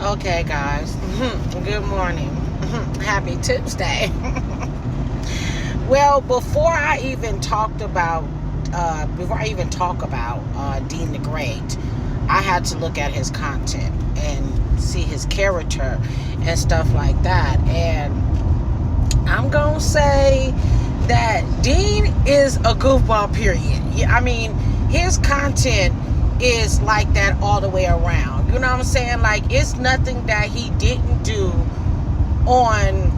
Okay, guys. Good morning. Happy Tuesday. Well, before I even talk about Dean the Great, I had to look at his content and see his character and stuff like that. And I'm gonna say that Dean is a goofball, period. I mean, his content is like that all the way around. You know what I'm saying? Like, it's nothing that he didn't do on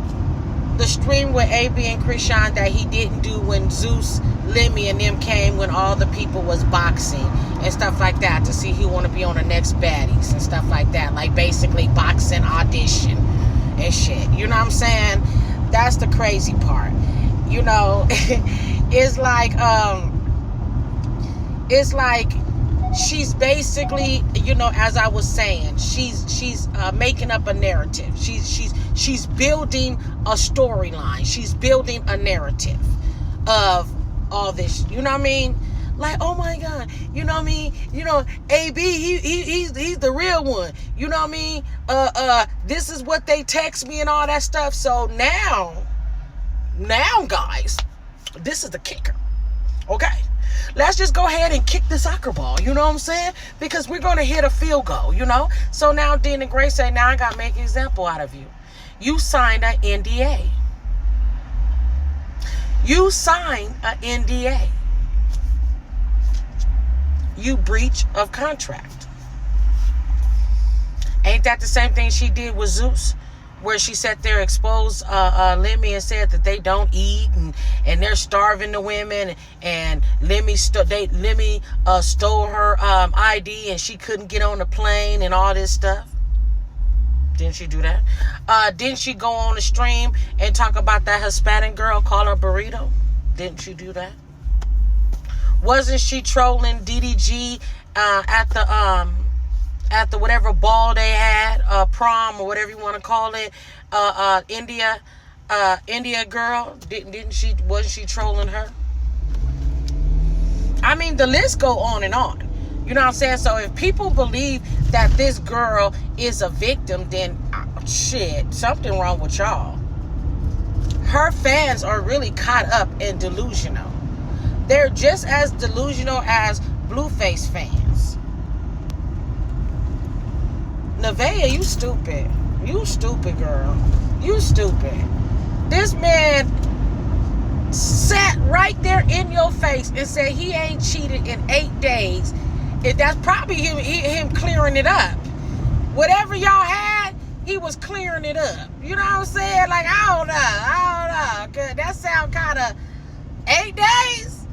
the stream with AB and Chrisean that he didn't do when Zeus, Lemmy, and them came, when all the people was boxing and stuff like that, to see who want to be on the next baddies and stuff like that. Like, basically boxing audition and shit. You know what I'm saying? That's the crazy part. You know, it's like she's basically, you know, as I was saying, she's making up a narrative. She's building a storyline. She's building a narrative of all this. You know what I mean? Like, oh my God, you know what I mean? You know, AB, he's the real one. You know what I mean? This is what they text me and all that stuff. So now, guys, this is the kicker. Okay, let's just go ahead and kick the soccer ball, you know what I'm saying? Because we're going to hit a field goal, you know? So now Dean and Grace say, now I got to make an example out of you. You signed an NDA. You signed an NDA. You breach of contract. Ain't that the same thing she did with Zeus? Where she sat there, exposed Lemmy, and said that they don't eat and they're starving the women, and Lemmy stole her ID and she couldn't get on the plane and all this stuff. Didn't she do that? Didn't she go on the stream and talk about that Hispanic girl, call her burrito? Didn't she do that? Wasn't she trolling DDG at the whatever ball they had, prom or whatever you want to call it, India girl? Wasn't she trolling her? I mean, the list go on and on. You know what I'm saying? So if people believe that this girl is a victim, then shit, something wrong with y'all. Her fans are really caught up and delusional. They're just as delusional as Blueface fans. Nevaeh, you stupid. You stupid, girl. You stupid. This man sat right there in your face and said he ain't cheated in 8 days. If that's probably him clearing it up. Whatever y'all had, he was clearing it up. You know what I'm saying? Like, I don't know. Cause that sound kind of 8 days.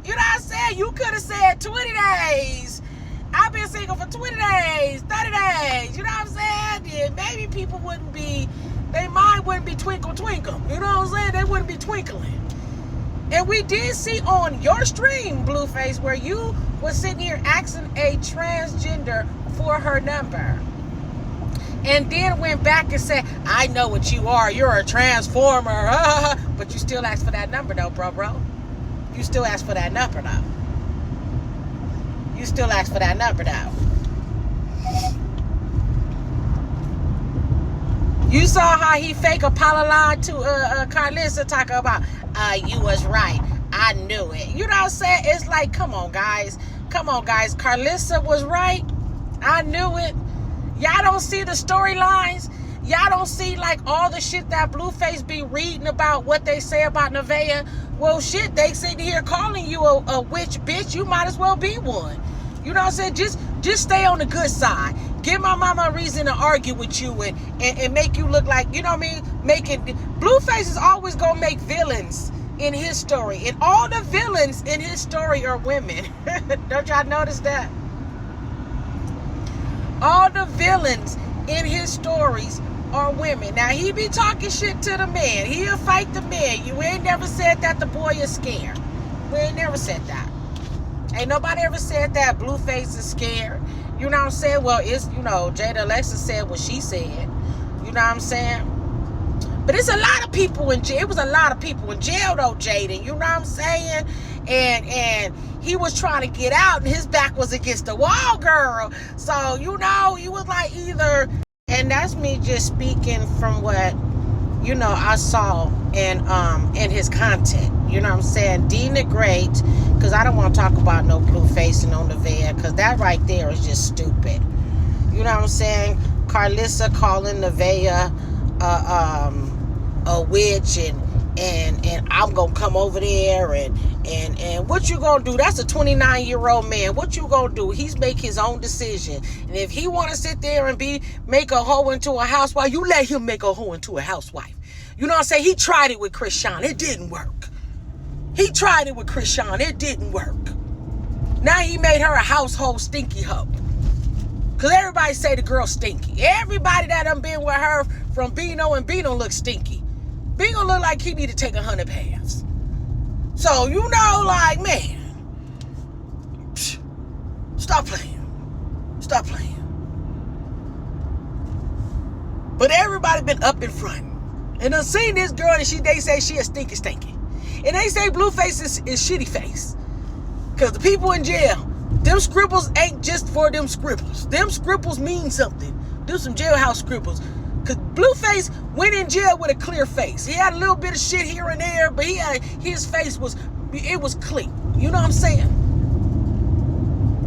You know what I'm saying? You could have said 20 days. I've been single for 20 days, 30 days. You know what I'm saying? Yeah, maybe people wouldn't be, their mind wouldn't be twinkle. You know what I'm saying? They wouldn't be twinkling. And we did see on your stream, Blueface, where you was sitting here asking a transgender for her number. And then went back and said, I know what you are. You're a transformer. But you still asked for that number, though, bro. You still asked for that number, though. You still ask for that number, though. You saw how he fake apologized to Carlissa, talking about, you was right. I knew it. You know what I'm saying? It's like, come on, guys. Carlissa was right. I knew it. Y'all don't see the storylines. Y'all don't see, like, all the shit that Blueface be reading about what they say about Nevaeh. Well, shit, they sitting here calling you a witch bitch. You might as well be one. You know what I'm saying? Just stay on the good side. Give my mama a reason to argue with you and make you look like, you know what I mean? Blueface is always going to make villains in his story. And all the villains in his story are women. Don't y'all notice that? All the villains in his stories are women. Now, he be talking shit to the man. He'll fight the man. You ain't never said that the boy is scared. We ain't never said that. Ain't nobody ever said that Blueface is scared. You know what I'm saying? Well, it's, you know, Jada Alexis said what she said. You know what I'm saying? But it's a lot of people in jail. It was a lot of people in jail, though, Jaden. You know what I'm saying? And he was trying to get out, and his back was against the wall, girl. So, you know, you was like either And that's me just speaking from what, I saw in his content. You know what I'm saying? Denigrate, because I don't want to talk about no Blueface and no Nevaeh, because that right there is just stupid. You know what I'm saying? Carlissa calling Nevaeh a witch, and I'm gonna come over there and what you gonna do? That's a 29-year-old man. What you gonna do? He's make his own decision. And if he wanna sit there and make a hoe into a housewife, you let him make a hoe into a housewife. You know what I'm saying? He tried it with chrisean. It didn't work. He tried it with chrisean. It didn't work. Now he made her a household stinky hoe. Because everybody say the girl stinky. Everybody that done been with her from Bino, and Bino look stinky. Bino look like he need to take 100 baths. So, like, man, stop playing. Stop playing. But everybody been up in front. And done seen this girl, and they say she a stinky. And they say Blueface is shitty face. Because the people in jail, them scribbles ain't just for them scribbles. Them scribbles mean something. Do some jailhouse scribbles. Because Blueface went in jail with a clear face. He had a little bit of shit here and there, but his face was clean. You know what I'm saying?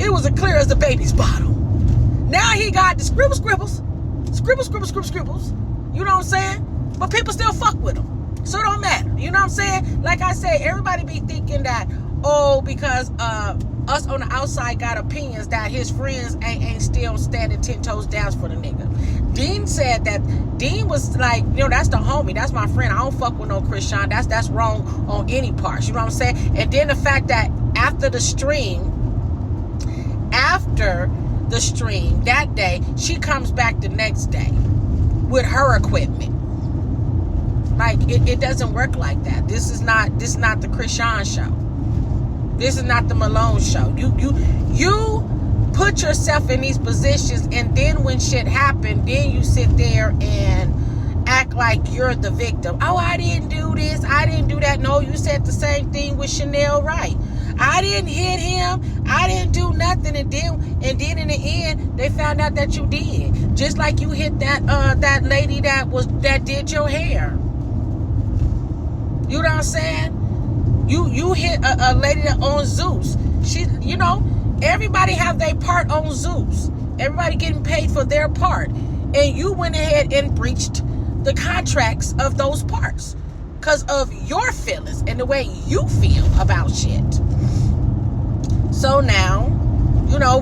It was as clear as the baby's bottle. Now he got the scribbles. You know what I'm saying? But people still fuck with him. So it don't matter. You know what I'm saying? Like I say, everybody be thinking that, because us on the outside got opinions, that his friends ain't still standing 10 toes down for the nigga. Dean said that. Dean was like, that's the homie. That's my friend. I don't fuck with no chrisean. That's wrong on any parts. You know what I'm saying? And then the fact that after the stream, that day, she comes back the next day with her equipment. Like, it doesn't work like that. This is not the chrisean show. This is not the Malone show. You put yourself in these positions, and then when shit happened, then you sit there and act like you're the victim. Oh, I didn't do this. I didn't do that. No, you said the same thing with Chanel Wright. I didn't hit him. I didn't do nothing. And then in the end, they found out that you did. Just like you hit that lady that did your hair. You know what I'm saying? You hit a lady that owns Zeus. She, everybody have their part on Zeus. Everybody getting paid for their part. And you went ahead and breached the contracts of those parts because of your feelings and the way you feel about shit. So now,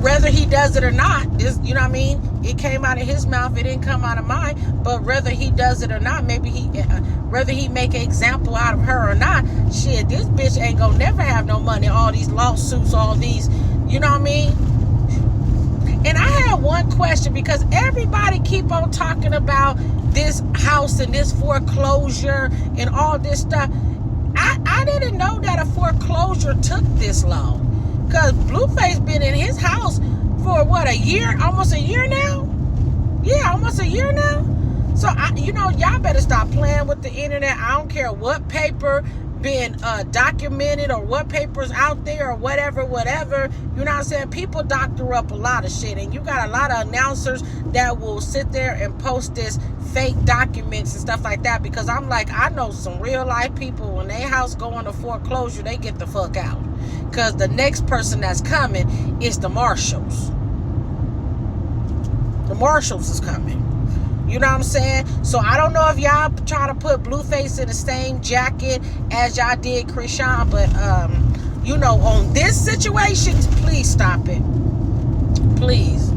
whether he does it or not, you know what I mean? It came out of his mouth, it didn't come out of mine. But whether he does it or not, whether he make an example out of her or not, shit, this bitch ain't gonna never have no money. All these lawsuits, all these, you know what I mean? And I have one question, because everybody keep on talking about this house and this foreclosure and all this stuff. I didn't know that a foreclosure took this long. Because Blueface been in his house for what, a year? Almost a year now? Yeah, almost a year now. So, y'all better stop playing with the internet. I don't care what paper been documented or what papers out there or whatever. You know what I'm saying? People doctor up a lot of shit. And you got a lot of announcers that will sit there and post this fake documents and stuff like that. Because I'm like, I know some real life people, when their house go into foreclosure, they get the fuck out. Because the next person that's coming is the marshals. The marshals is coming. You know what I'm saying? So I don't know if y'all try to put Blueface in the same jacket as y'all did chrisean, but on this situation, please stop it. Please.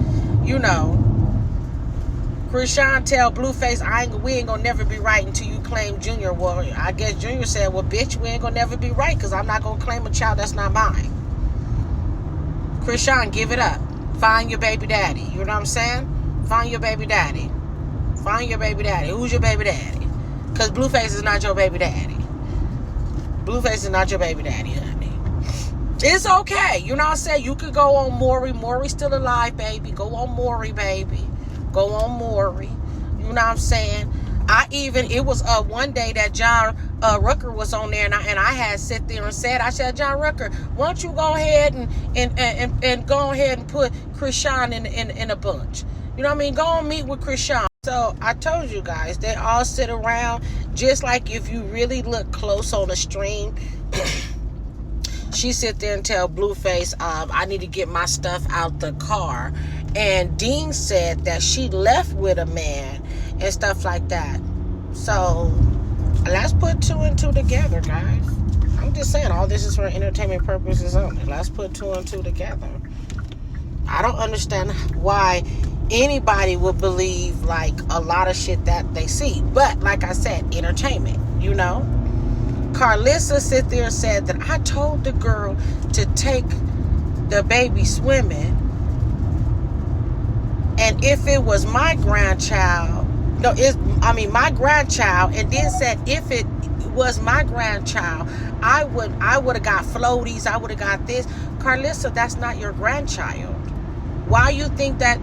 chrisean tell Blueface, we ain't gonna never be right until you claim Junior. Well, I guess Junior said, well, bitch, we ain't gonna never be right, because I'm not gonna claim a child that's not mine. chrisean, give it up. Find your baby daddy. You know what I'm saying? Find your baby daddy. Find your baby daddy. Who's your baby daddy? Because Blueface is not your baby daddy. Blueface is not your baby daddy, honey. It's okay. You know what I'm saying? You could go on Maury. Maury's still alive, baby. Go on Maury, baby. Go on Maury. You know what I'm saying? It was one day that John Rucker was on there, and I had sit there and said, John Rucker, why don't you go ahead and go ahead and put chrisean in a bunch? You know what I mean? Go on meet with chrisean. So I told you guys, they all sit around, just like if you really look close on the stream. She sit there and tell Blueface, I need to get my stuff out the car. And Dean said that she left with a man and stuff like that. So let's put 2 and 2 together, guys. I'm just saying, all this is for entertainment purposes only. Let's put 2 and 2 together. I don't understand why anybody would believe like a lot of shit that they see. But like I said, entertainment, you know. Carlissa sit there and said that I told the girl to take the baby swimming, and if it was my grandchild, my grandchild, and then said if it was my grandchild, I would have got floaties, I would have got this. Carlissa, that's not your grandchild. Why you think that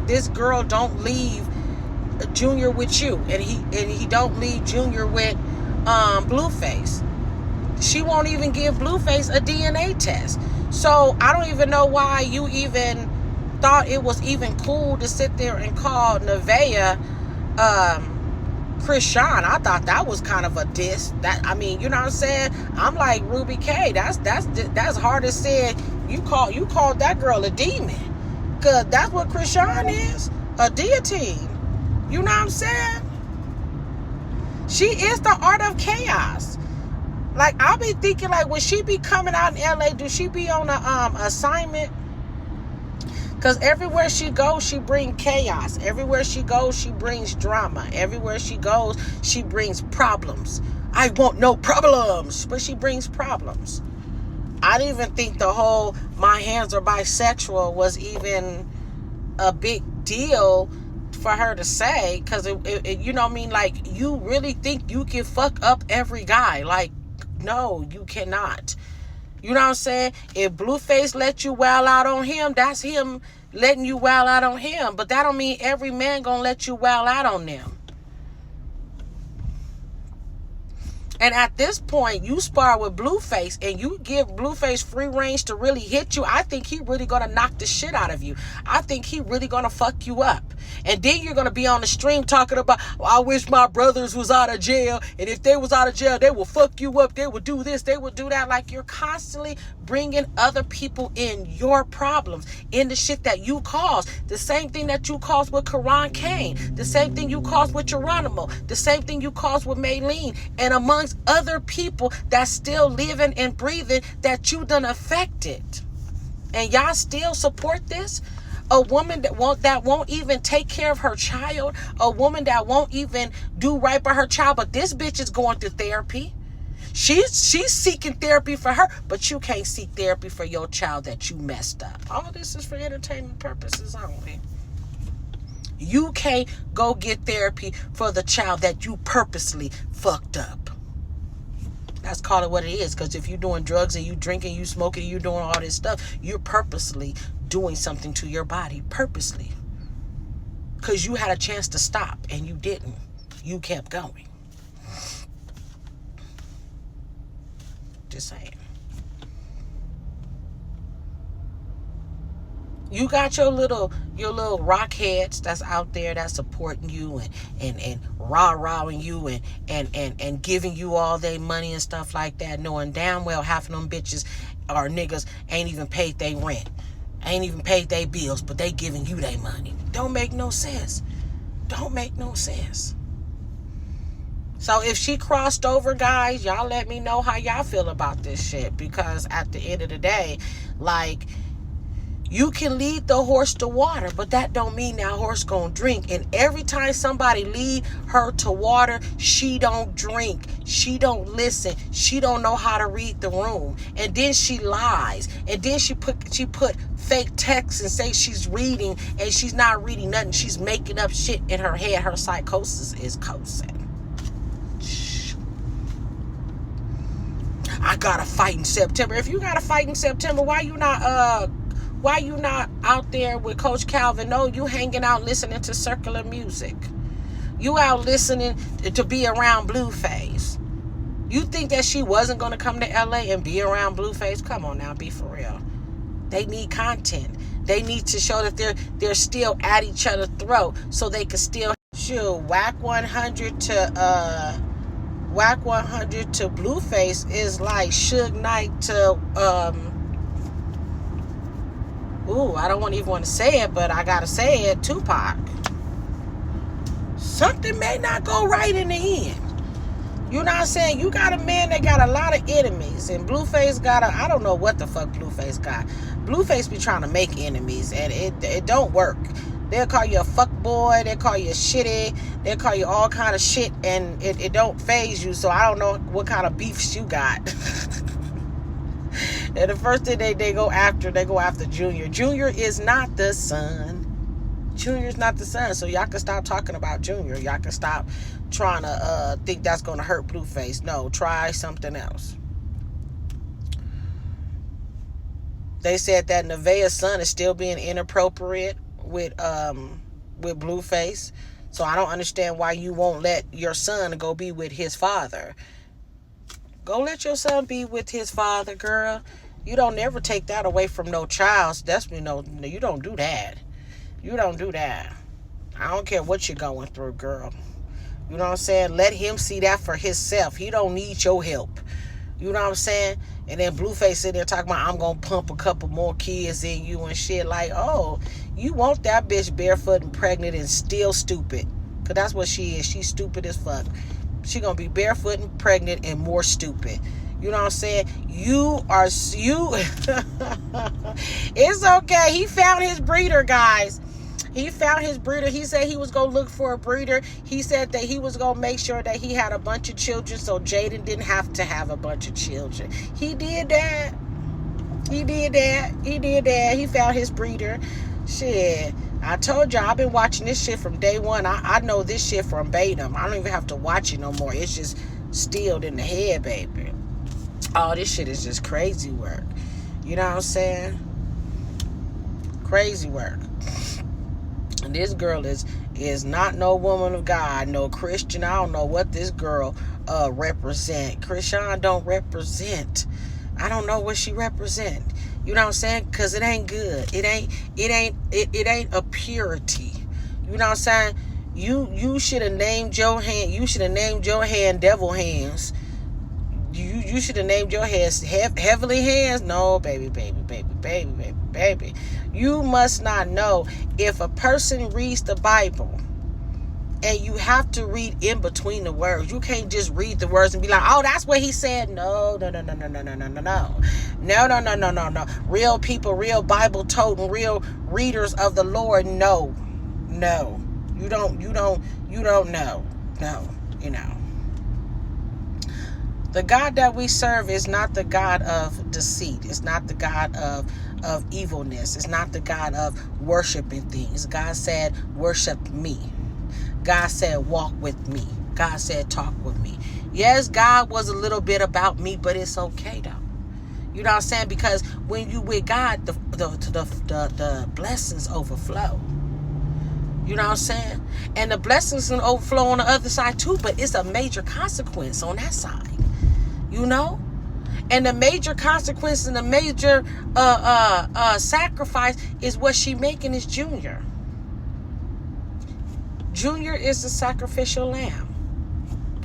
this girl don't leave Junior with you, and he don't leave Junior with Blueface? She won't even give Blueface a DNA test. So I don't even know why you even thought it was even cool to sit there and call Nevaeh chrisean. I thought that was kind of a diss. That, I mean, you know what I'm saying? I'm like, Ruby K, that's hard to say. You called that girl a demon, because that's what chrisean is, a deity. You know what I'm saying? She is the art of chaos. Like, I'll be thinking, like, when she be coming out in LA, do she be on a assignment? Because everywhere she goes, she brings chaos. Everywhere she goes, she brings drama. Everywhere she goes, she brings problems. I want no problems, but she brings problems. I didn't even think the whole my hands are bisexual was even a big deal for her to say, because it you know what I mean, like, you really think you can fuck up every guy? Like, no, you cannot. You know what I'm saying? If Blueface let you wild out on him, that's him letting you wild out on him. But that don't mean every man gonna let you wild out on them. And at this point, you spar with Blueface and you give Blueface free range to really hit you. I think he really gonna knock the shit out of you. I think he really gonna fuck you up. And then you're gonna be on the stream talking about, I wish my brothers was out of jail. And if they was out of jail, they will fuck you up. They will do this. They will do that. Like, you're constantly bringing other people in your problems, in the shit that you caused. The same thing that you caused with Karan Kane. The same thing you caused with Geronimo. The same thing you caused with Maylene. And amongst other people that's still living and breathing that you done affected. And y'all still support this? A woman that won't even take care of her child. A woman that won't even do right by her child. But this bitch is going through therapy. She's seeking therapy for her, but you can't seek therapy for your child that you messed up. All this is for entertainment purposes only. You can't go get therapy for the child that you purposely fucked up. Let's call it what it is. Because if you're doing drugs and you drinking, you smoking, you doing all this stuff, you're purposely doing something to your body. Purposely. Because you had a chance to stop and you didn't. You kept going. Just saying. You got your little rock heads that's out there that's supporting you and rah-rahing you and giving you all their money and stuff like that, knowing damn well half of them bitches or niggas ain't even paid their rent, ain't even paid their bills, but they giving you their money. Don't make no sense. Don't make no sense. So if she crossed over, guys, y'all let me know how y'all feel about this shit. Because at the end of the day, like, you can lead the horse to water, but that don't mean that horse gonna drink. And every time somebody lead her to water, she don't drink. She don't listen. She don't know how to read the room. And then she lies. And then she put fake text and say she's reading, and she's not reading nothing. She's making up shit in her head. Her psychosis is coasting. I gotta fight in September. If you gotta fight in September, why you not out there with Coach Calvin? No, you hanging out listening to circular music. You out listening to be around Blueface. You think that she wasn't gonna come to LA and be around Blueface? Come on now, be for real. They need content. They need to show that they're still at each other's throat so they can still Shoot, Whack 100 to Blueface is like Suge Knight to I don't even want to say it, but I gotta say it, Tupac. Something may not go right in the end. You know what I'm saying? You got a man that got a lot of enemies, and Blueface I don't know what the fuck Blueface got. Blueface be trying to make enemies, and it don't work. They'll call you a fuck boy, they'll call you shitty, they'll call you all kind of shit, and it don't faze you, so I don't know what kind of beefs you got. And the first thing they go after Junior. Junior is not the son. Junior's not the son, so y'all can stop talking about Junior. Y'all can stop trying to think that's going to hurt Blueface. No, try something else. They said that Nevaeh's son is still being inappropriate with Blueface. So I don't understand why you won't let your son go be with his father. Go let your son be with his father, girl. You don't never take that away from no child. You don't do that. You don't do that. I don't care what you're going through, girl. You know what I'm saying? Let him see that for himself. He don't need your help. You know what I'm saying? And then Blueface sitting there talking about, I'm going to pump a couple more kids in you and shit. Like, oh, you want that bitch barefoot and pregnant and still stupid. Because that's what she is. She's stupid as fuck. She going to be barefoot and pregnant and more stupid. You know what I'm saying? You. It's okay. He found his breeder, guys. He found his breeder. He said he was going to look for a breeder. He said that he was going to make sure that he had a bunch of children so Jaden didn't have to have a bunch of children. He did that. He found his breeder. Shit. I told y'all, I've been watching this shit from day one. I know this shit from verbatim. I don't even have to watch it no more. It's just stilled in the head, baby. Oh, this shit is just crazy work. You know what I'm saying? Crazy work. And this girl is not no woman of God, no Christian. I don't know what this girl represent. Chrisean don't represent. I don't know what she represent. You know what I'm saying? Because it ain't good. It ain't a purity. You know what I'm saying? You should have named your hand. You should have named your hand devil hands. You should have named your hands heavenly hands. No, baby. You must not know. If a person reads the Bible, and you have to read in between the words. You can't just read the words and be like, oh, that's what he said. No. Real people, real Bible toting, real readers of the Lord. No. You don't know. No, you know. The God that we serve is not the God of deceit. It's not the God of evilness. It's not the God of worshiping things. God said, worship me. God said, walk with me. God said, talk with me. Yes, God was a little bit about me, but it's okay though. You know what I'm saying? Because when you with God, the blessings overflow. You know what I'm saying? And the blessings can overflow on the other side too, but it's a major consequence on that side. You know? And the major consequence and the major sacrifice is what she making is Junior. Junior is the sacrificial lamb.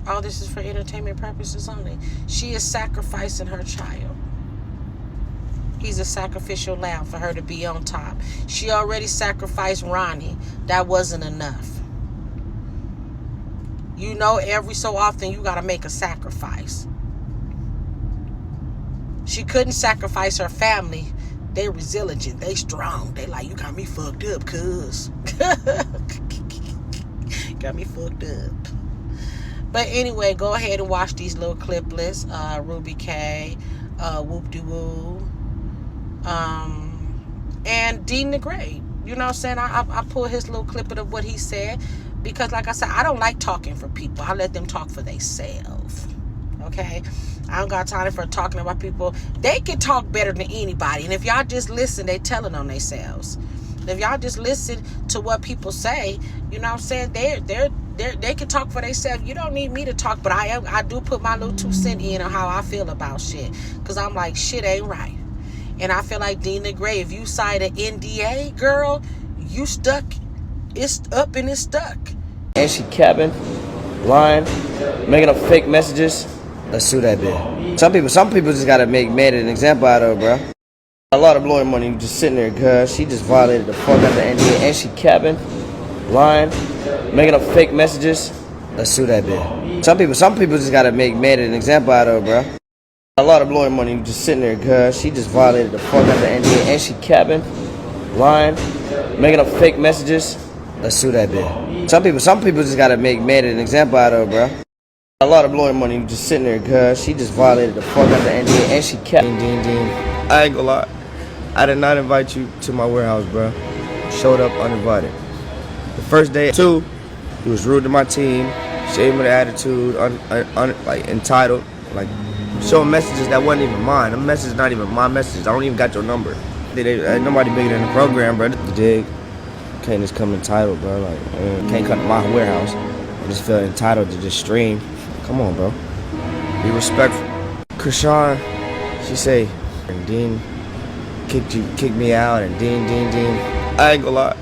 All this is for entertainment purposes only. She is sacrificing her child. He's a sacrificial lamb for her to be on top. She already sacrificed Ronnie. That wasn't enough. You know, every so often you got to make a sacrifice. She couldn't sacrifice her family. They resilient. They strong. They like, you got me fucked up, cuz. Got me fucked up. But anyway, go ahead and watch these little cliplets. Ruby K, Whoop-de-woo, and Dean the Great. You know what I'm saying? I pulled his little clip of what he said. Because like I said, I don't like talking for people. I let them talk for themselves. Okay? I don't got time for talking about people. They can talk better than anybody. And if y'all just listen, they telling on themselves. If y'all just listen to what people say, you know what I'm saying? They can talk for themselves. You don't need me to talk, but I do put my little 2 cents in on how I feel about shit. Because I'm like, shit ain't right. And I feel like Dean the Gray, if you signed an NDA, girl, you stuck. It's up and it's stuck. and she capping, lying, making up fake messages. Let's sue that bitch. Some people just gotta make an example out of her, bro. A lot of lawyer money just sitting there, cause she just violated the fuck out of the NDA, and she capping, lying, making up fake messages. Let's sue that bitch. Some people just gotta make an example out of her, bro. A lot of lawyer money just sitting there, cause she just violated the fuck out of the NDA, and she capping, lying, making up fake messages. Let's sue that bitch. Some people just gotta make an example out of her, bro. A lot of lawyer money just sitting there, cause she just violated the fuck out of the NDA, and she capping. I ain't gonna lie, I did not invite you to my warehouse, bro. Showed up uninvited. The first day, two, he was rude to my team, showed me the attitude, like entitled, like showing messages that wasn't even mine. The message not even my message. I don't even got your number. Ain't nobody bigger than the program, bro. You dig? Can't just come entitled, bro. Like, can't come to my warehouse and just feel entitled to just stream. Come on, bro. Be respectful. Chrisean, she say, and Dean kicked me out, and Dean. I ain't gonna lie,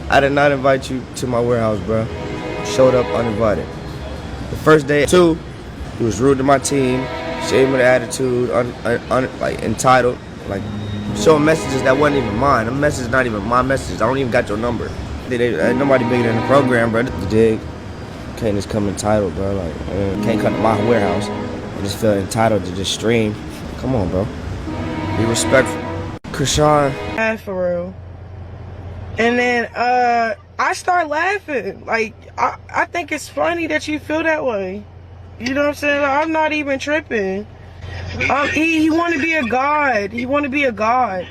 I did not invite you to my warehouse, bro. Showed up uninvited. The first day, two, he was rude to my team, showed me the attitude, like entitled, like showing messages that wasn't even mine. The message not even my message. I don't even got your number. Ain't nobody bigger than the program, bro. You dig? Can't just come entitled, bro. Like, can't come to my warehouse and just feel entitled to just stream. Come on, bro. Be respectful. Chrisean. For real. And then I start laughing. Like, I think it's funny that you feel that way. You know what I'm saying? Like, I'm not even tripping. He want to be a god. He want to be a god.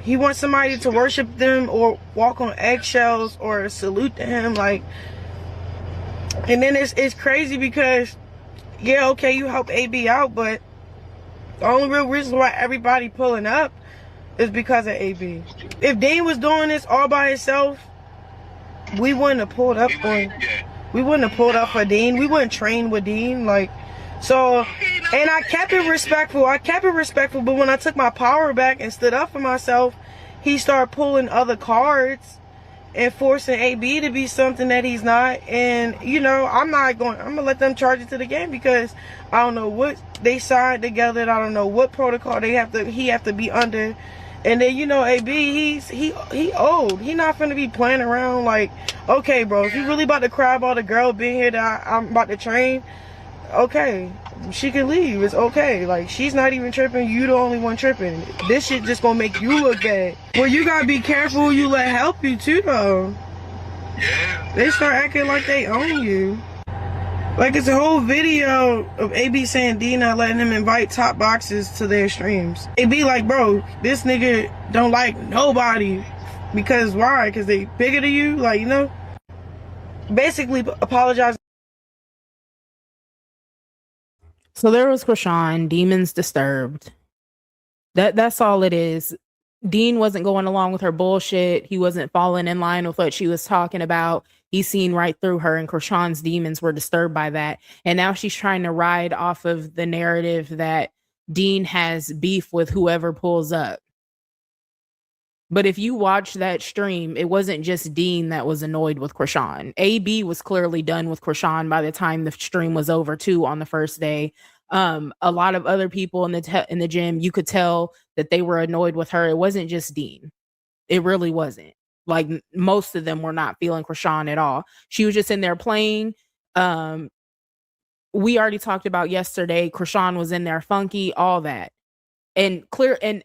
He wants somebody to worship them or walk on eggshells or salute to him. Like, and then it's crazy because, yeah, okay, you help AB out, but the only real reason why everybody pulling up is because of AB. If Dean was doing this all by himself, we wouldn't have pulled up on. We wouldn't have pulled up for Dean. We wouldn't train with Dean. Like, so, and I kept it respectful. But when I took my power back and stood up for myself, he started pulling other cards and forcing AB to be something that he's not. And, you know, I'm gonna let them charge it to the game because I don't know what they signed together. And I don't know what protocol he have to be under. And then, you know, AB, he old. He not finna be playing around. Like, okay, bro, if you really about to cry about a girl being here that I'm about to train, okay, she can leave. It's okay. Like, she's not even tripping. You the only one tripping. This shit just gonna make you look bad. Well, you gotta be careful who you let help you too, though. Yeah. They start acting like they own you. Like, it's a whole video of AB saying D not letting him invite top boxes to their streams. AB like, bro, this nigga don't like nobody. Because why? Because they bigger than you? Like, you know? Basically apologize. So there was Chrisean, Demons Disturbed. That's all it is. Dean wasn't going along with her bullshit. He wasn't falling in line with what she was talking about. He seen right through her, and Chrisean's demons were disturbed by that. And now she's trying to ride off of the narrative that Dean has beef with whoever pulls up. But if you watch that stream, it wasn't just Dean that was annoyed with Chrisean. AB was clearly done with Chrisean by the time the stream was over too on the first day. A lot of other people in the gym, you could tell that they were annoyed with her. It wasn't just Dean. It really wasn't. Like, most of them were not feeling Chrisean at all. She was just in there playing. We already talked about yesterday. Chrisean was in there funky, all that. And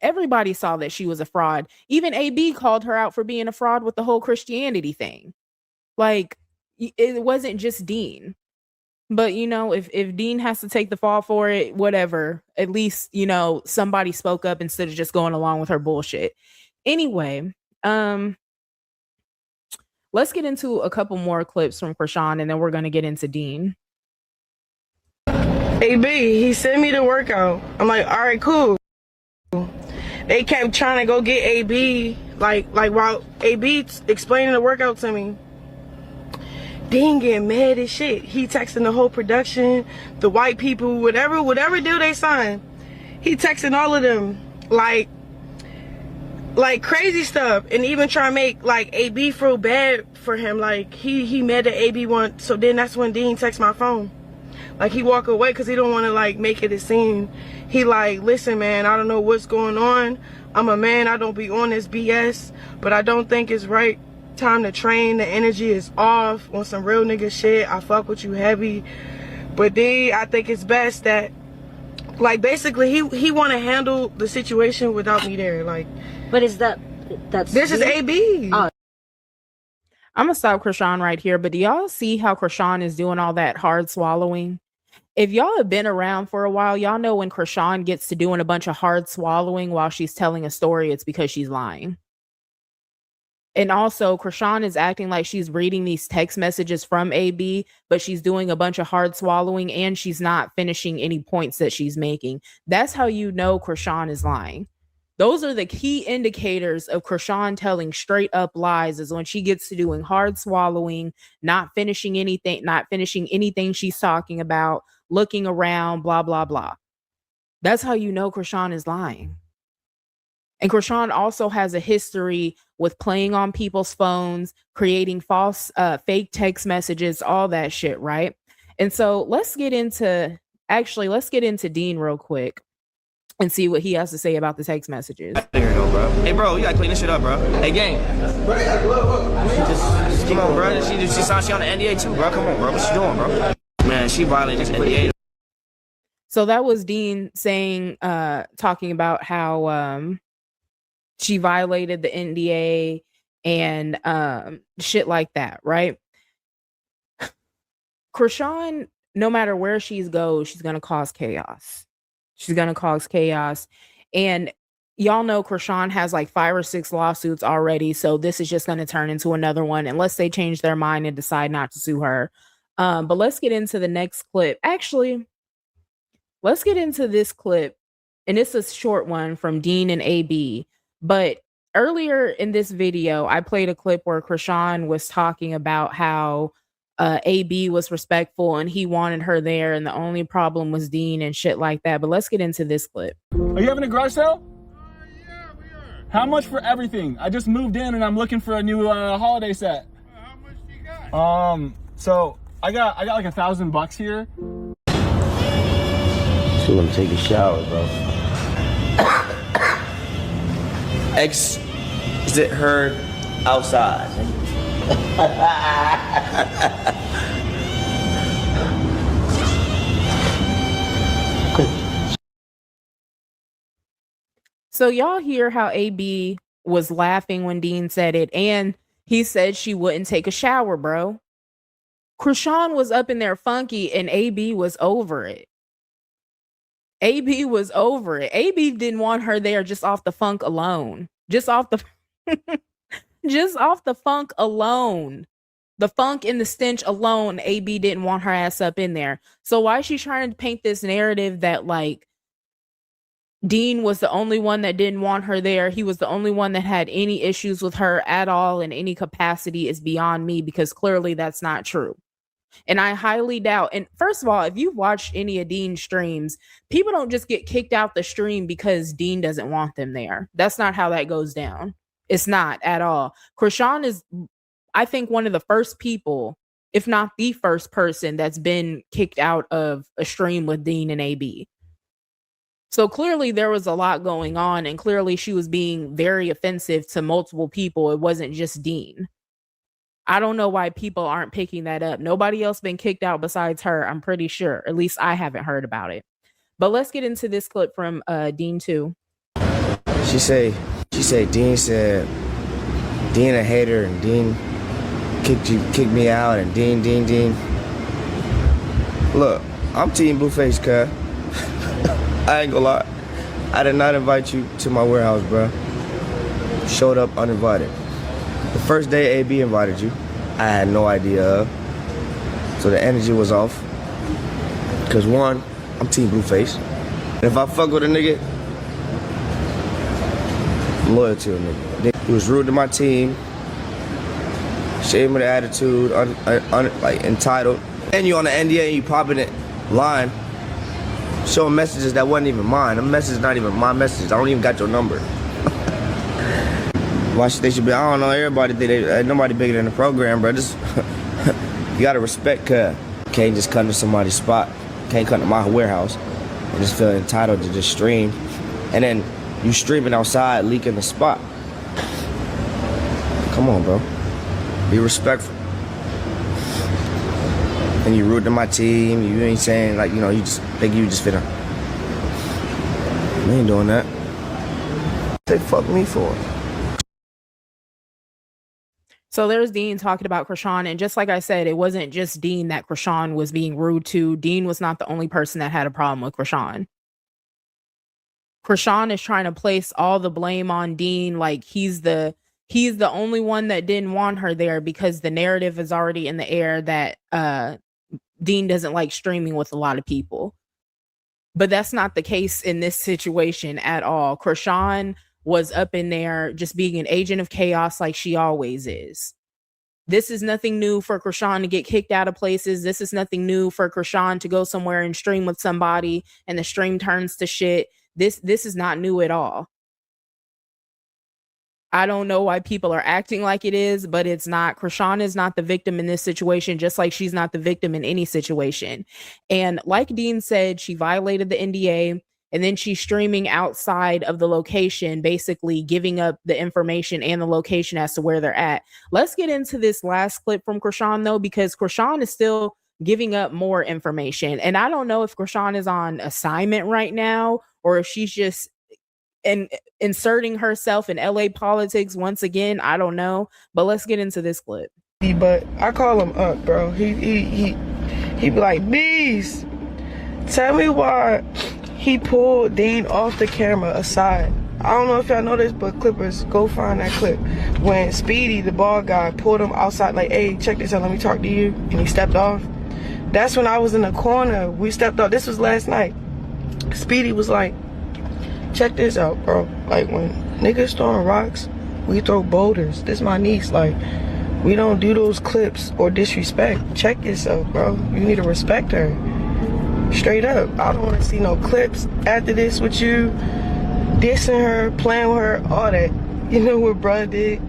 everybody saw that she was a fraud. Even AB called her out for being a fraud with the whole Christianity thing. Like, it wasn't just Dean. But, you know, if Dean has to take the fall for it, whatever. At least, you know, somebody spoke up instead of just going along with her bullshit. Anyway, let's get into a couple more clips from Chrisean, and then we're going to get into Dean. AB, he sent me the workout. I'm like, all right, cool. They kept trying to go get AB, like while AB explaining the workout to me. Dean getting mad as shit. He texting the whole production, the white people, whatever deal they signed. He texting all of them like crazy stuff, and even trying to make like AB feel bad for him. Like, he mad at AB one. So then that's when Dean texts my phone. Like, he walk away because he don't want to, like, make it a scene. He like, listen, man, I don't know what's going on. I'm a man. I don't be on this BS. But I don't think it's right time to train. The energy is off on some real nigga shit. I fuck with you heavy. But then I think it's best that, like, basically, he want to handle the situation without me there. Like, but is that's this is AB. Oh. I'm gonna stop Chrisean right here, but do y'all see how Chrisean is doing all that hard swallowing? If y'all have been around for a while, y'all know when Chrisean gets to doing a bunch of hard swallowing while she's telling a story, it's because she's lying. And also, Chrisean is acting like she's reading these text messages from AB, but she's doing a bunch of hard swallowing and she's not finishing any points that she's making. That's how you know Chrisean is lying. Those are the key indicators of Chrisean telling straight up lies, is when she gets to doing hard swallowing, not finishing anything she's talking about, looking around, blah, blah, blah. That's how you know Chrisean is lying. And Chrisean also has a history with playing on people's phones, creating false, fake text messages, all that shit, right? And so let's get into Dean real quick and see what he has to say about the text messages. Hey, bro, you gotta clean this shit up, bro. Hey, gang. Just come on, bro. She signed on the NDA too, bro. Come on, bro. What she doing, bro? Man, she violated this NDA. So that was Dean saying, talking about how she violated the NDA and shit like that, right? Chrisean, no matter where she goes, she's gonna cause chaos. She's gonna cause chaos. And y'all know Chrisean has like 5 or 6 lawsuits already, so this is just gonna turn into another one unless they change their mind and decide not to sue her. But let's get into the next clip. Actually, let's get into this clip, and it's a short one from Dean and AB. But earlier in this video, I played a clip where Chrisean was talking about how AB was respectful and he wanted her there, and the only problem was Dean and shit like that. But let's get into this clip. Are you having a garage sale? Yeah, we are. How much for everything? I just moved in and I'm looking for a new holiday set. How much do you got? So I got like $1,000 here. So let me take a shower, bro. Exit her outside. So y'all hear how AB was laughing when Dean said it, and he said she wouldn't take a shower, bro. Chrisean was up in there funky and AB was over it. AB was over it. AB didn't want her there just off the funk alone. Just off the funk alone. The funk and the stench alone, AB didn't want her ass up in there. So why is she trying to paint this narrative that like Dean was the only one that didn't want her there? He was the only one that had any issues with her at all in any capacity is beyond me, because clearly that's not true. And I highly doubt. And first of all, if you've watched any of Dean's streams, people don't just get kicked out the stream because Dean doesn't want them there. That's not how that goes down. It's not at all. Chrisean is, I think, one of the first people, if not the first person, that's been kicked out of a stream with Dean and AB. So clearly there was a lot going on, and clearly she was being very offensive to multiple people. It wasn't just Dean. I don't know why people aren't picking that up. Nobody else been kicked out besides her, I'm pretty sure. At least I haven't heard about it. But let's get into this clip from Dean too. She said Dean said Dean a hater and Dean kicked me out and Dean. Look, I'm Team Blueface, cuz. I ain't gonna lie. I did not invite you to my warehouse, bro. Showed up uninvited. The first day AB invited you, I had no idea of. So the energy was off. Cause one, I'm Team Blueface. And if I fuck with a nigga, I'm loyal to a nigga. He was rude to my team. Shade with attitude, like entitled. And you on the NDA and you popping it line, showing messages that wasn't even mine. The message is not even my message. I don't even got your number. Why should they should be? I don't know. Everybody think ain't nobody bigger than the program, bro. Just you gotta respect cuz. Can't just come to somebody's spot. Can't come to my warehouse and just feel entitled to just stream. And then you streaming outside, leaking the spot. Come on, bro. Be respectful. And you rude to my team. You ain't saying like, you know, you just think you just finna. We ain't doing that. They fuck me for it. So there's Dean talking about Chrisean, and just like I said, it wasn't just Dean that Chrisean was being rude to. Dean was not the only person that had a problem with Chrisean. Chrisean is trying to place all the blame on Dean, like he's the only one that didn't want her there, because the narrative is already in the air that Dean doesn't like streaming with a lot of people. But that's not the case in this situation at all. Chrisean was up in there just being an agent of chaos like she always is. This is nothing new for Chrisean to get kicked out of places. This is nothing new for Chrisean to go somewhere and stream with somebody and the stream turns to shit. This is not new at all. I don't know why people are acting like it is, but it's not. Chrisean is not the victim in this situation, just like she's not the victim in any situation. And like Dean said, she violated the NDA, and then she's streaming outside of the location, basically giving up the information and the location as to where they're at. Let's get into this last clip from Chrisean, though, because Chrisean is still giving up more information. And I don't know if Chrisean is on assignment right now or if she's just inserting herself in LA politics once again. I don't know, but let's get into this clip. But I call him up, bro. He be like, Beast, tell me why he pulled Dean off the camera aside. I don't know if y'all know this, but Clippers, go find that clip when Speedy, the ball guy, pulled him outside like, hey, check this out, let me talk to you, and he stepped off. That's when I was in the corner. We stepped off. This was last night. Speedy was like, check this out, bro. Like, when niggas throwing rocks, we throw boulders. This my niece. Like, we don't do those clips or disrespect. Check yourself, bro. You need to respect her. Straight up. I don't want to see no clips after this with you dissing her, playing with her, all that. You know what bruh did?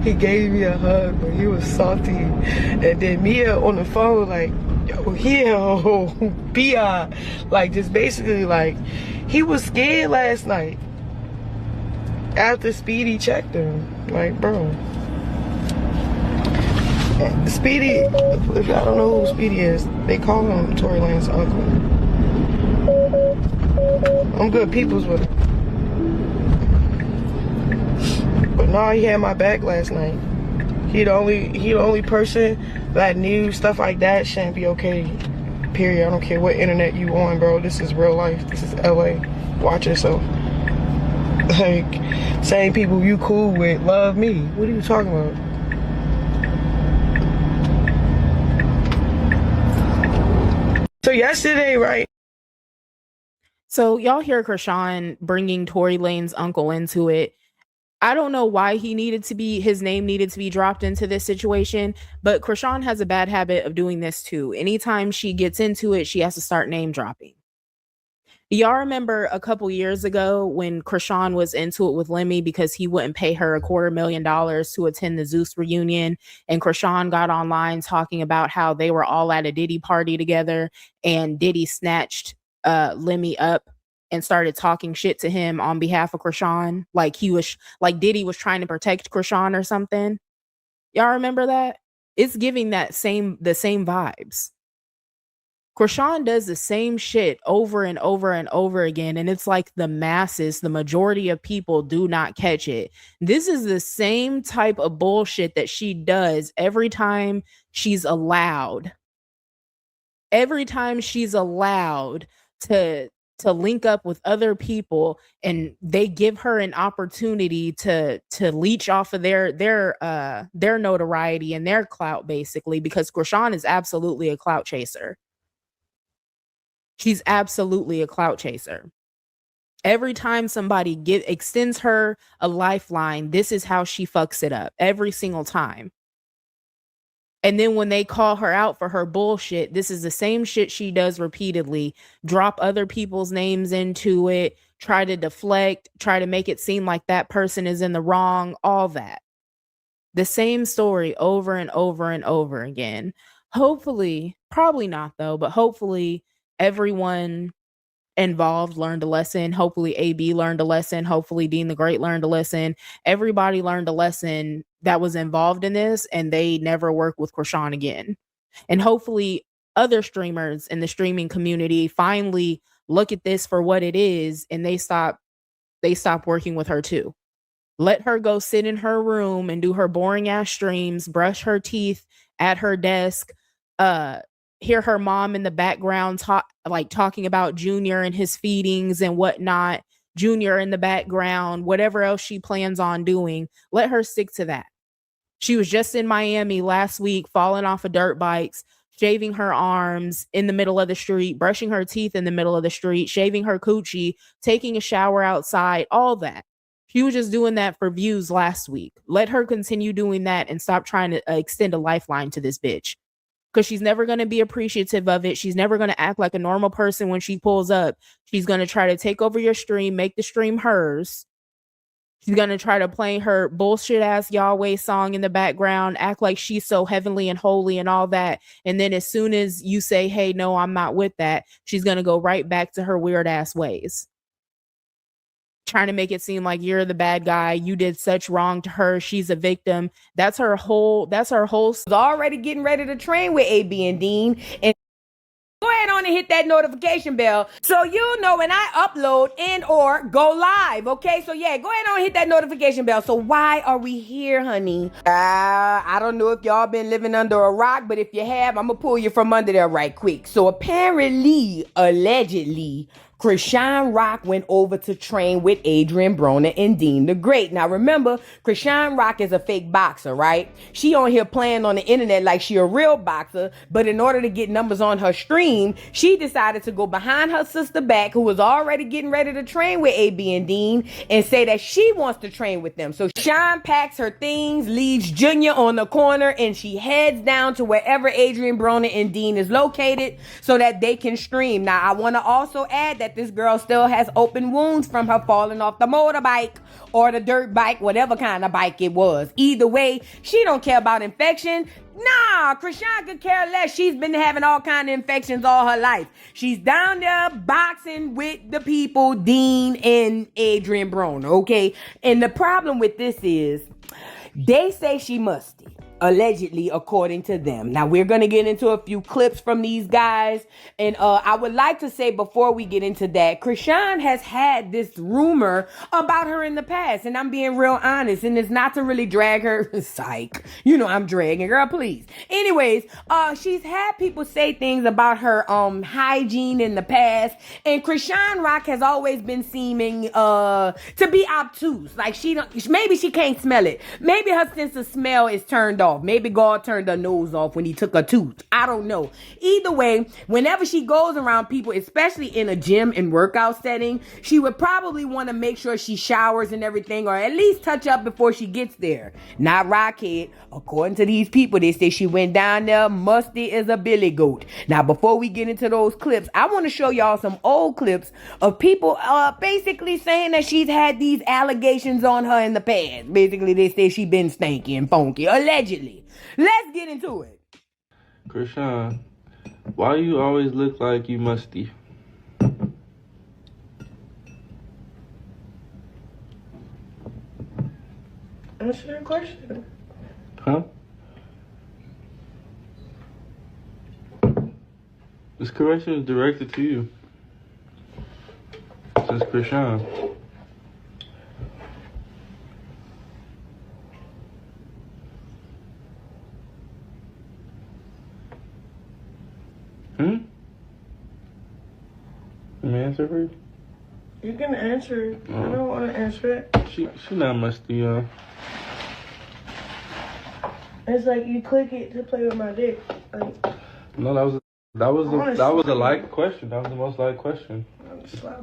He gave me a hug, but he was salty. And then Mia on the phone, like, yo, P.I. Like, just basically, like, he was scared last night after Speedy checked him. Like, bro. Speedy, if y'all don't know who Speedy is, they call him Tory Lane's uncle. I'm good peoples with him. But no, he had my back last night. He the only person that knew stuff like that shouldn't be okay. Period. I don't care what internet you on, bro. This is real life. This is LA. Watch yourself. Like, same people you cool with love me. What are you talking about? So yesterday, right? So y'all hear Chrisean bringing Tory Lane's uncle into it. I don't know why his name needed to be dropped into this situation, but Chrisean has a bad habit of doing this too. Anytime she gets into it, she has to start name dropping. Y'all remember a couple years ago when Chrisean was into it with Lemmy because he wouldn't pay her $250,000 to attend the Zeus reunion, and Chrisean got online talking about how they were all at a Diddy party together, and Diddy snatched Lemmy up and started talking shit to him on behalf of Chrisean, like Diddy was trying to protect Chrisean or something. Y'all remember that? It's giving the same vibes. Chrisean does the same shit over and over and over again, and it's like the masses, the majority of people do not catch it. This is the same type of bullshit that she does every time she's allowed. Every time she's allowed to link up with other people and they give her an opportunity to leech off of their notoriety and their clout, basically, because Chrisean is absolutely a clout chaser. She's absolutely a clout chaser. Every time somebody extends her a lifeline, this is how she fucks it up every single time. And then when they call her out for her bullshit, this is the same shit she does repeatedly. Drop other people's names into it, try to deflect, try to make it seem like that person is in the wrong, all that. The same story over and over and over again. Hopefully, probably not though, but hopefully everyone involved learned a lesson. Hopefully AB learned a lesson. Hopefully Dean the Great learned a lesson. Everybody learned a lesson that was involved in this, and they never work with Chrisean again. And hopefully other streamers in the streaming community finally look at this for what it is, and they stop working with her too. Let her go sit in her room and do her boring ass streams, brush her teeth at her desk, hear her mom in the background talking about Junior and his feedings and whatnot. Junior in the background, whatever else she plans on doing, let her stick to that. She was just in Miami last week, falling off of dirt bikes, shaving her arms in the middle of the street, brushing her teeth in the middle of the street, shaving her coochie, taking a shower outside, all that. She was just doing that for views last week. Let her continue doing that and stop trying to extend a lifeline to this bitch. Because she's never going to be appreciative of it. She's never going to act like a normal person when she pulls up. She's going to try to take over your stream, make the stream hers. She's going to try to play her bullshit ass Yahweh song in the background, act like she's so heavenly and holy and all that. And then as soon as you say, hey, no, I'm not with that, she's going to go right back to her weird ass ways. Trying to make it seem like you're the bad guy. You did such wrong to her. She's a victim. That's her whole already getting ready to train with AB and Dean. And go ahead on and hit that notification bell so you know when I upload and or go live. Okay, so yeah, go ahead on and hit that notification bell. So why are we here, honey? I don't know if y'all been living under a rock, but if you have, I'm gonna pull you from under there right quick. So apparently, allegedly, Chrisean Rock went over to train with Adrian Broner and Dean the Great. Now remember, Chrisean Rock is a fake boxer, right? She on here playing on the internet like she a real boxer, but in order to get numbers on her stream, she decided to go behind her sister back, who was already getting ready to train with AB and Dean, and say that she wants to train with them. So Chrisean packs her things, leaves Junior on the corner, and she heads down to wherever Adrian Broner and Dean is located so that they can stream. Now I want to also add that this girl still has open wounds from her falling off the motorbike or the dirt bike, whatever kind of bike it was. Either way, she don't care about infection. Nah, Chrisean could care less. She's been having all kind of infections all her life. She's down there boxing with the people, Dean and Adrian Broner, okay? And the problem with this is they say she musty. Allegedly, according to them. Now, we're going to get into a few clips from these guys. And I would like to say before we get into that, Chrisean has had this rumor about her in the past. And I'm being real honest. And it's not to really drag her. Psych. You know I'm dragging. Girl, please. Anyways, she's had people say things about her hygiene in the past. And Chrisean Rock has always been seeming to be obtuse. Like maybe she can't smell it. Maybe her sense of smell is turned off. Maybe God turned her nose off when he took her tooth. I don't know. Either way, whenever she goes around people, especially in a gym and workout setting, she would probably want to make sure she showers and everything, or at least touch up before she gets there. Not Rockhead. According to these people, they say she went down there musty as a billy goat. Now, before we get into those clips, I want to show y'all some old clips of people basically saying that she's had these allegations on her in the past. Basically, they say she been stanky and funky. Allegedly. Let's get into it. Chrisean, why you always look like you musty? Answer your question. Huh? This correction is directed to you. It says Chrisean. Let me answer for you? You can answer it. I don't want to answer it. She not musty, y'all. It's like you click it to play with my dick. Like, No, that was a like question. That was the most liked question. I'm slow.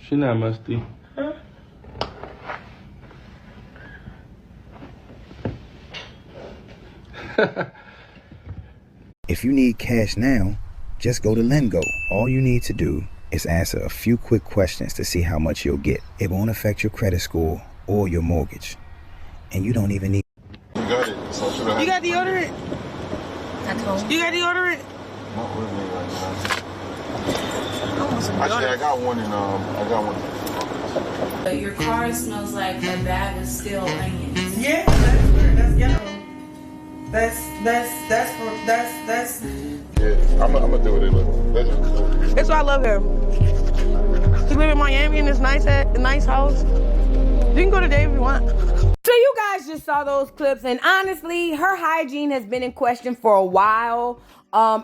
She not musty. Huh? If you need cash now, just go to Lengo. All you need to do is answer a few quick questions to see how much you'll get. It won't affect your credit score or your mortgage. And you don't even need... You got it. So should I... You got deodorant? At home. You got deodorant? Not with me right now. I want some Actually, deodorant. I got one in, Your car smells like a bag of steel onions. Yeah, that's weird. That's ghetto. That's. Yeah, I'm gonna do it. Look. That's why I love him. He live in Miami in this nice house. You can go today if you want. So you guys just saw those clips, and honestly, her hygiene has been in question for a while.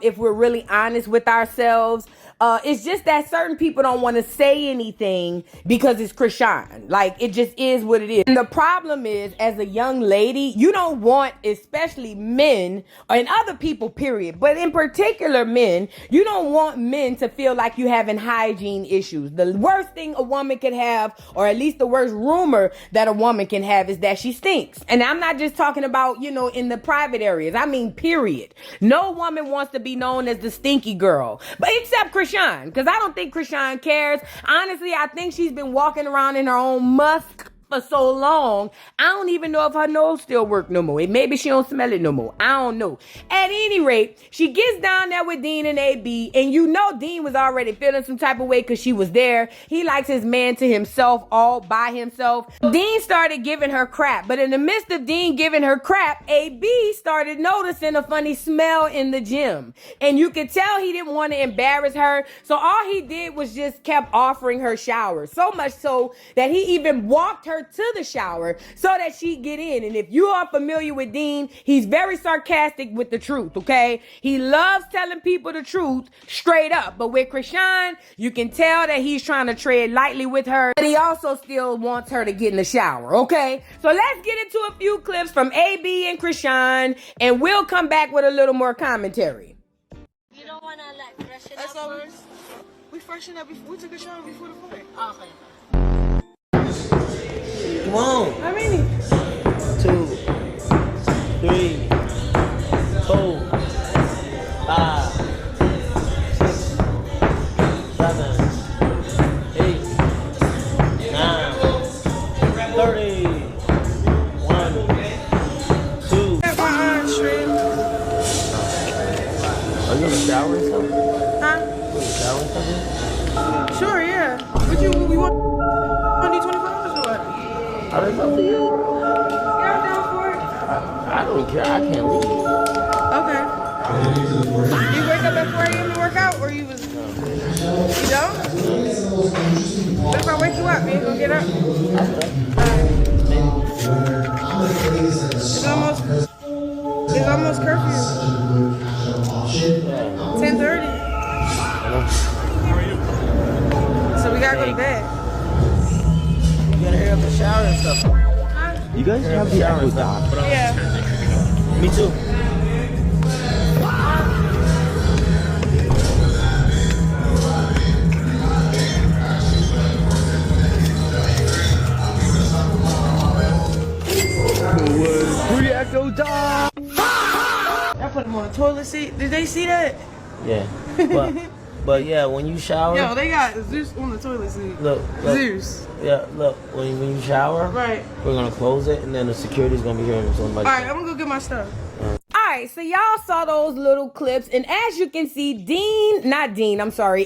If we're really honest with ourselves, it's just that certain people don't want to say anything because it's Chrisean. Like, it just is what it is. And the problem is, as a young lady, you don't want, especially men and other people, period, but in particular men, you don't want men to feel like you having hygiene issues. The worst thing a woman could have, or at least the worst rumor that a woman can have, is that she stinks. And I'm not just talking about, in the private areas. I mean, period. No woman wants to be known as the stinky girl, but except Chrisean, because I don't think Chrisean cares. Honestly, I think she's been walking around in her own musk for so long, I don't even know if her nose still work no more. Maybe she don't smell it no more. I don't know. At any rate, she gets down there with Dean and AB, and Dean was already feeling some type of way because she was there. He likes his man to himself, all by himself. Dean started giving her crap, but in the midst of Dean giving her crap, AB started noticing a funny smell in the gym, and you could tell he didn't want to embarrass her, so all he did was just kept offering her showers, so much so that he even walked her to the shower so that she'd get in. And if you are familiar with Dean, he's very sarcastic with the truth, okay? He loves telling people the truth straight up. But with Chrisean, you can tell that he's trying to tread lightly with her, but he also still wants her to get in the shower, okay? So let's get into a few clips from AB and Chrisean, and we'll come back with a little more commentary. You don't want to like freshen That's up all first? we freshened up before we took a shower before the flight. Okay. Come on. How many? 2, 3, 4, 5, 6, 7, 8, 9, 30, 1, 2. Got my eyes shrimp. Are you in the shower or something? Huh? You in the shower or something? Sure, yeah. But you want to do 24 hours or what? It's up to you, bro. Yeah, I'm down for it. I don't care. I can't leave. Okay. You wake up at 4 a.m. to work out, or you was... You don't? What if I wake you up? You ain't gonna get up? It's almost curfew. 10:30. So we gotta go to bed. You gotta hurry up and shower and stuff. You guys have the shower and stuff. Yeah. Me too. I put them on the toilet seat. Did they see that? Yeah. But yeah, when you shower. Yo, they got Zeus on the toilet seat. Look. Zeus. Yeah, look. When you shower, right, we're gonna close it, and then the security's gonna be here. So all right, I'm gonna go get my stuff. Alright, so y'all saw those little clips, and as you can see,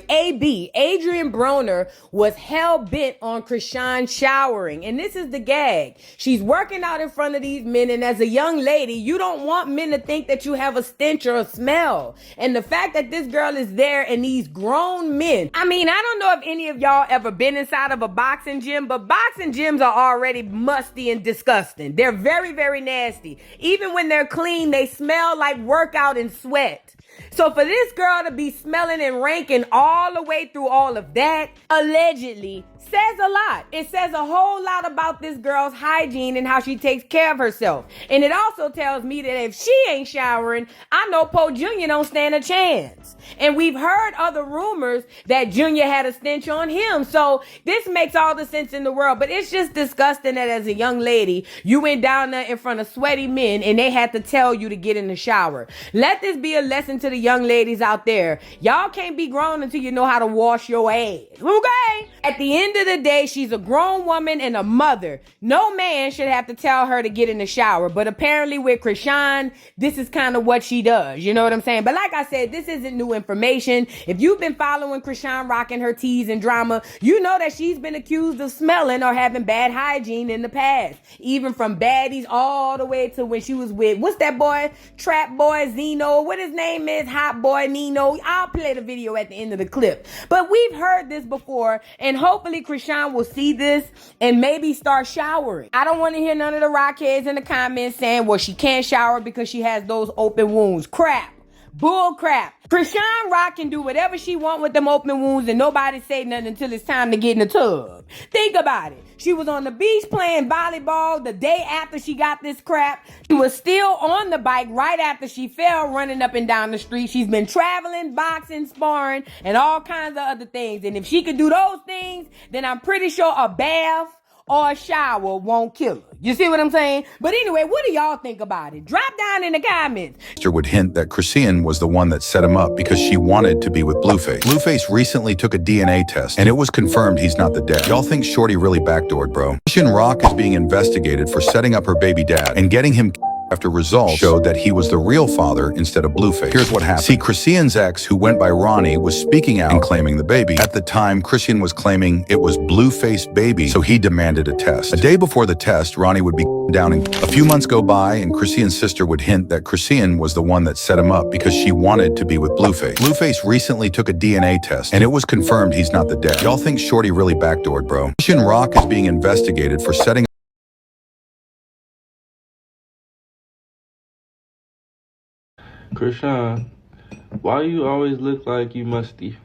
AB, Adrian Broner, was hell-bent on Chrisean showering, and this is the gag. She's working out in front of these men, and as a young lady, you don't want men to think that you have a stench or a smell, and the fact that this girl is there and these grown men, I mean, I don't know if any of y'all ever been inside of a boxing gym, but boxing gyms are already musty and disgusting. They're very, very nasty. Even when they're clean, they smell like workout and sweat. So for this girl to be smelling and ranking all the way through all of that, allegedly, says a lot. It says a whole lot about this girl's hygiene and how she takes care of herself. And it also tells me that if she ain't showering, I know Poe Jr. don't stand a chance. And we've heard other rumors that Junior had a stench on him. So this makes all the sense in the world. But it's just disgusting that as a young lady, you went down there in front of sweaty men and they had to tell you to get in the shower. Let this be a lesson to the young ladies out there, y'all can't be grown until you know how to wash your ass, okay? At the end of the day, she's a grown woman and a mother. No man should have to tell her to get in the shower, but apparently with Chrisean, this is kind of what she does, you know what I'm saying? But like I said, this isn't new information. If you've been following Chrisean rocking her teas and drama, you know that she's been accused of smelling or having bad hygiene in the past, even from baddies all the way to when she was with, what's that boy? Trap boy Zeno, what his name is, Hot Boy Nino. I'll play the video at the end of the clip. But we've heard this before, and hopefully Chrisean will see this and maybe start showering. I don't want to hear none of the rockheads in the comments saying, well, she can't shower because she has those open wounds. Crap. Bull crap. Chrisean Rock can do whatever she want with them open wounds and nobody say nothing until it's time to get in the tub. Think about it. She was on the beach playing volleyball the day after she got this crap. She was still on the bike right after she fell running up and down the street. She's been traveling, boxing, sparring, and all kinds of other things. And if she could do those things, then I'm pretty sure a bath or a shower won't kill her. You see what I'm saying? But anyway, what do y'all think about it? Drop down in the comments. Would hint that chrisean was the one that set him up because she wanted to be with Blueface. Blueface recently took a DNA test, and it was confirmed he's not the dad. Y'all think Shorty really backdoored, bro? Chrisean Rock is being investigated for setting up her baby dad and getting him after results showed that he was the real father instead of Blueface. Here's what happened. See, Chrisean's ex, who went by Ronnie, was speaking out and claiming the baby. At the time, Chrisean was claiming it was Blueface baby, so he demanded a test. A day before the test, Ronnie would be down and a few months go by and Chrisean's sister would hint that Chrisean was the one that set him up because she wanted to be with Blueface. Blueface recently took a DNA test, and it was confirmed he's not the dad. Y'all think Shorty really backdoored, bro? Chrisean Rock is being investigated for setting Chrisean, why you always look like you musty?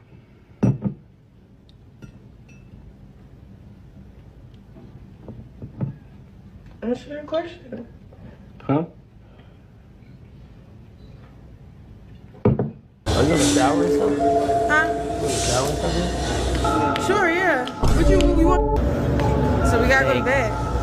Answer your question. Huh? Are you gonna shower or something? Huh? You gonna shower or something? Sure, yeah. What you want? So we gotta go to bed.